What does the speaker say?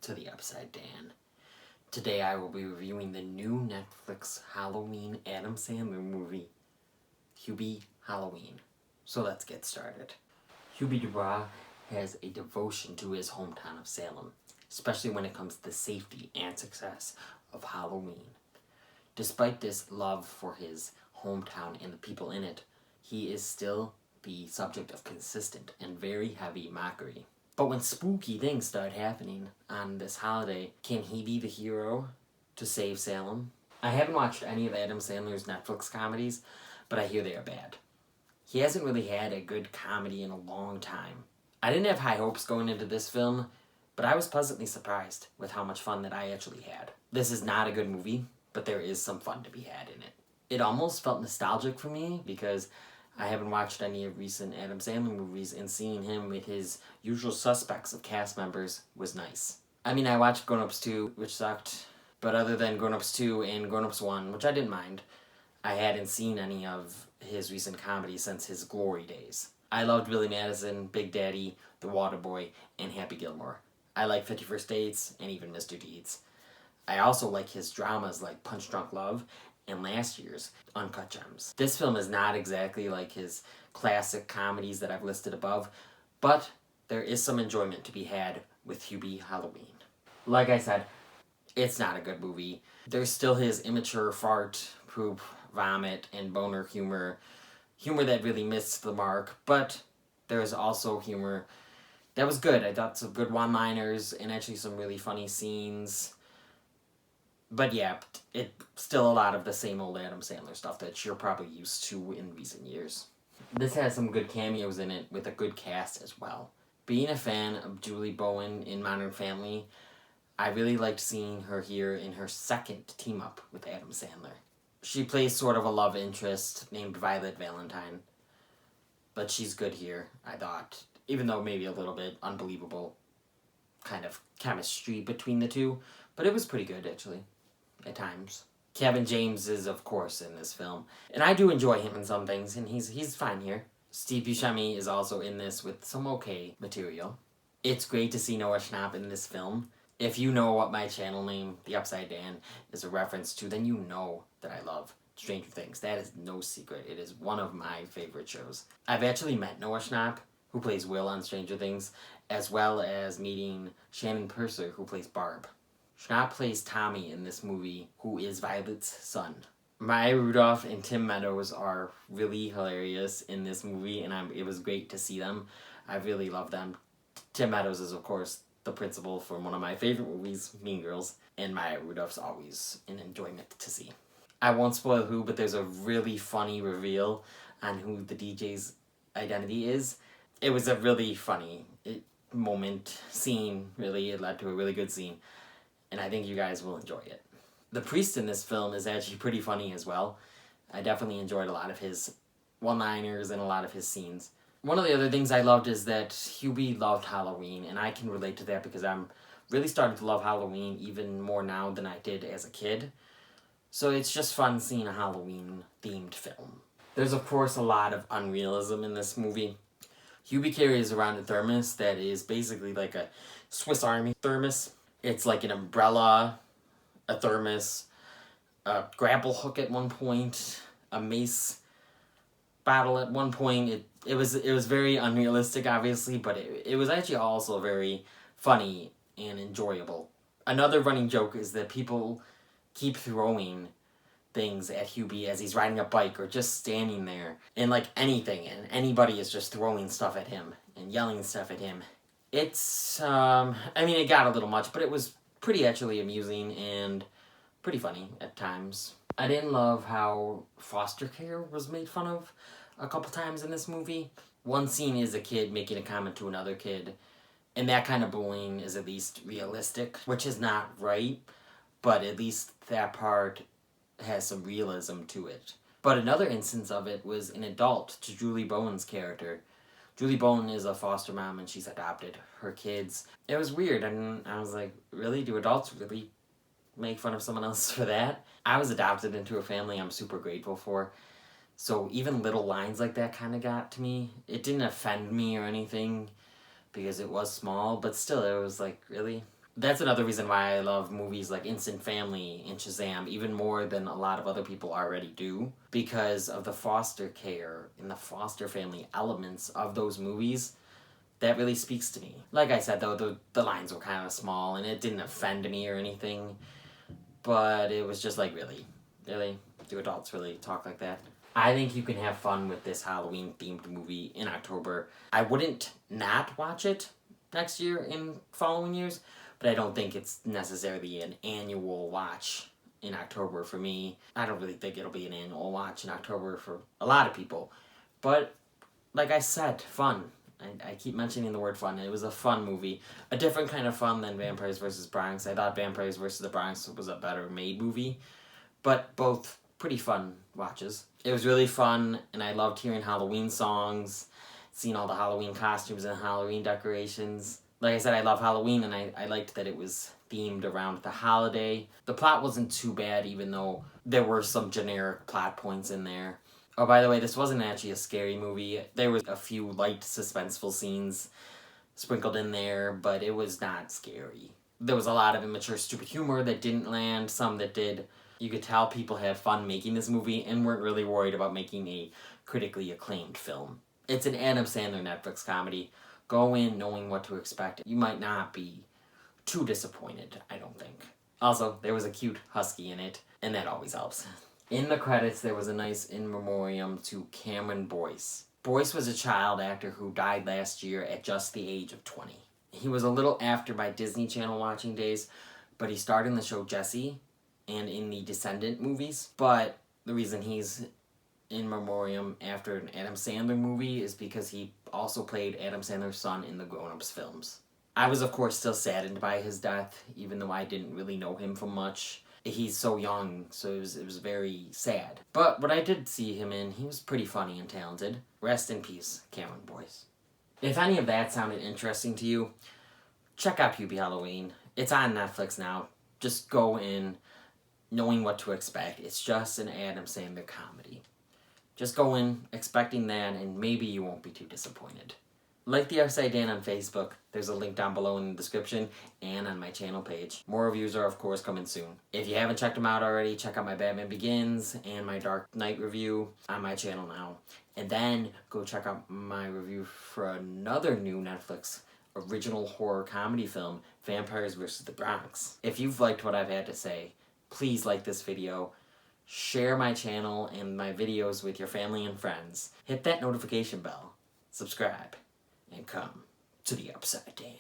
to the Upside Dan. Today I will be reviewing the new Netflix Halloween Adam Sandler movie, Hubie Halloween. So let's get started. Hubie Dubois has a devotion to his hometown of Salem, especially when it comes to the safety and success of Halloween. Despite this love for his hometown and the people in it, he is still the subject of consistent and very heavy mockery. But when spooky things start happening on this holiday, can he be the hero to save Salem? I haven't watched any of Adam Sandler's Netflix comedies, but I hear they are bad. He hasn't really had a good comedy in a long time. I didn't have high hopes going into this film, but I was pleasantly surprised with how much fun that I actually had. This is not a good movie, but there is some fun to be had in it. It almost felt nostalgic for me because I haven't watched any of recent Adam Sandler movies, and seeing him with his usual suspects of cast members was nice. I mean, I watched Grown Ups 2, which sucked, but other than Grown Ups 2 and Grown Ups 1, which I didn't mind, I hadn't seen any of his recent comedy since his glory days. I loved Billy Madison, Big Daddy, The Waterboy, and Happy Gilmore. I like 50 First Dates and even Mr. Deeds. I also like his dramas like Punch Drunk Love and last year's Uncut Gems. This film is not exactly like his classic comedies that I've listed above, but there is some enjoyment to be had with Hubie Halloween. Like I said, it's not a good movie. There's still his immature fart, poop, vomit, and boner humor that really missed the mark, but there's also humor that was good. I thought some good one-liners and actually some really funny scenes. But yeah, it's still a lot of the same old Adam Sandler stuff that you're probably used to in recent years. This has some good cameos in it with a good cast as well. Being a fan of Julie Bowen in Modern Family, I really liked seeing her here in her second team-up with Adam Sandler. She plays sort of a love interest named Violet Valentine, but she's good here, I thought, even though maybe a little bit unbelievable kind of chemistry between the two, but it was pretty good actually. At times. Kevin James is, of course, in this film. And I do enjoy him in some things, and he's fine here. Steve Buscemi is also in this with some okay material. It's great to see Noah Schnapp in this film. If you know what my channel name, The Upside Dan, is a reference to, then you know that I love Stranger Things. That is no secret. It is one of my favorite shows. I've actually met Noah Schnapp, who plays Will on Stranger Things, as well as meeting Shannon Purser, who plays Barb. Schnapp plays Tommy in this movie, who is Violet's son. Maya Rudolph and Tim Meadows are really hilarious in this movie, and it was great to see them. I really love them. Tim Meadows is, of course, the principal from one of my favorite movies, Mean Girls, and Maya Rudolph's always an enjoyment to see. I won't spoil who, but there's a really funny reveal on who the DJ's identity is. It was a really funny scene, really. It led to a really good scene. And I think you guys will enjoy it. The priest in this film is actually pretty funny as well. I definitely enjoyed a lot of his one-liners and a lot of his scenes. One of the other things I loved is that Hubie loved Halloween, and I can relate to that because I'm really starting to love Halloween even more now than I did as a kid. So it's just fun seeing a Halloween-themed film. There's, of course, a lot of unrealism in this movie. Hubie carries around a thermos that is basically like a Swiss Army thermos. It's like an umbrella, a thermos, a grapple hook at one point, a mace bottle at one point. It was very unrealistic, obviously, but it was actually also very funny and enjoyable. Another running joke is that people keep throwing things at Hubie as he's riding a bike or just standing there, and like anything, and anybody is just throwing stuff at him and yelling stuff at him. It's, I mean, it got a little much, but it was pretty actually amusing and pretty funny at times. I didn't love how foster care was made fun of a couple times in this movie. One scene is a kid making a comment to another kid, and that kind of bullying is at least realistic, which is not right, but at least that part has some realism to it. But another instance of it was an adult to Julie Bowen's character. Julie Bowen is a foster mom, and she's adopted her kids. It was weird, and I was like, really? Do adults really make fun of someone else for that? I was adopted into a family I'm super grateful for, so even little lines like that kind of got to me. It didn't offend me or anything, because it was small, but still, it was like, really? That's another reason why I love movies like Instant Family and Shazam even more than a lot of other people already do, because of the foster care and the foster family elements of those movies. That really speaks to me. Like I said, though, the lines were kind of small and it didn't offend me or anything, but it was just like, really? Really? Do adults really talk like that? I think you can have fun with this Halloween themed movie in October. I wouldn't not watch it next year in following years, but I don't think it's necessarily an annual watch in October for me. I don't really think it'll be an annual watch in October for a lot of people. But, like I said, fun. I keep mentioning the word fun. It was a fun movie. A different kind of fun than Vampires vs. Bronx. I thought Vampires vs. the Bronx was a better made movie. But both pretty fun watches. It was really fun, and I loved hearing Halloween songs, seeing all the Halloween costumes and Halloween decorations. Like I said, I love Halloween, and I liked that it was themed around the holiday. The plot wasn't too bad, even though there were some generic plot points in there. Oh, by the way, this wasn't actually a scary movie. There was a few light, suspenseful scenes sprinkled in there, but it was not scary. There was a lot of immature, stupid humor that didn't land, some that did. You could tell people had fun making this movie and weren't really worried about making a critically acclaimed film. It's an Adam Sandler Netflix comedy. Go in knowing what to expect. You might not be too disappointed, I don't think. Also, there was a cute husky in it, and that always helps. In the credits, there was a nice in memoriam to Cameron Boyce. Boyce was a child actor who died last year at just the age of 20. He was a little after my Disney Channel watching days, but he starred in the show Jessie and in the Descendant movies. But the reason he's in memoriam after an Adam Sandler movie is because he also played Adam Sandler's son in the Grown Ups films. I was, of course, still saddened by his death, even though I didn't really know him from much. He's so young, so it was very sad. But what I did see him in, he was pretty funny and talented. Rest in peace, Cameron Boyce. If any of that sounded interesting to you, check out Hubie Halloween. It's on Netflix now. Just go in knowing what to expect. It's just an Adam Sandler comedy. Just go in expecting that, and maybe you won't be too disappointed. Like the Upside Dan on Facebook. There's a link down below in the description and on my channel page. More reviews are, of course, coming soon. If you haven't checked them out already, check out my Batman Begins and my Dark Knight review on my channel now. And then go check out my review for another new Netflix original horror comedy film, Vampires vs. the Bronx. If you've liked what I've had to say, please like this video. Share my channel and my videos with your family and friends. Hit that notification bell. Subscribe. And come to the Upside Dan.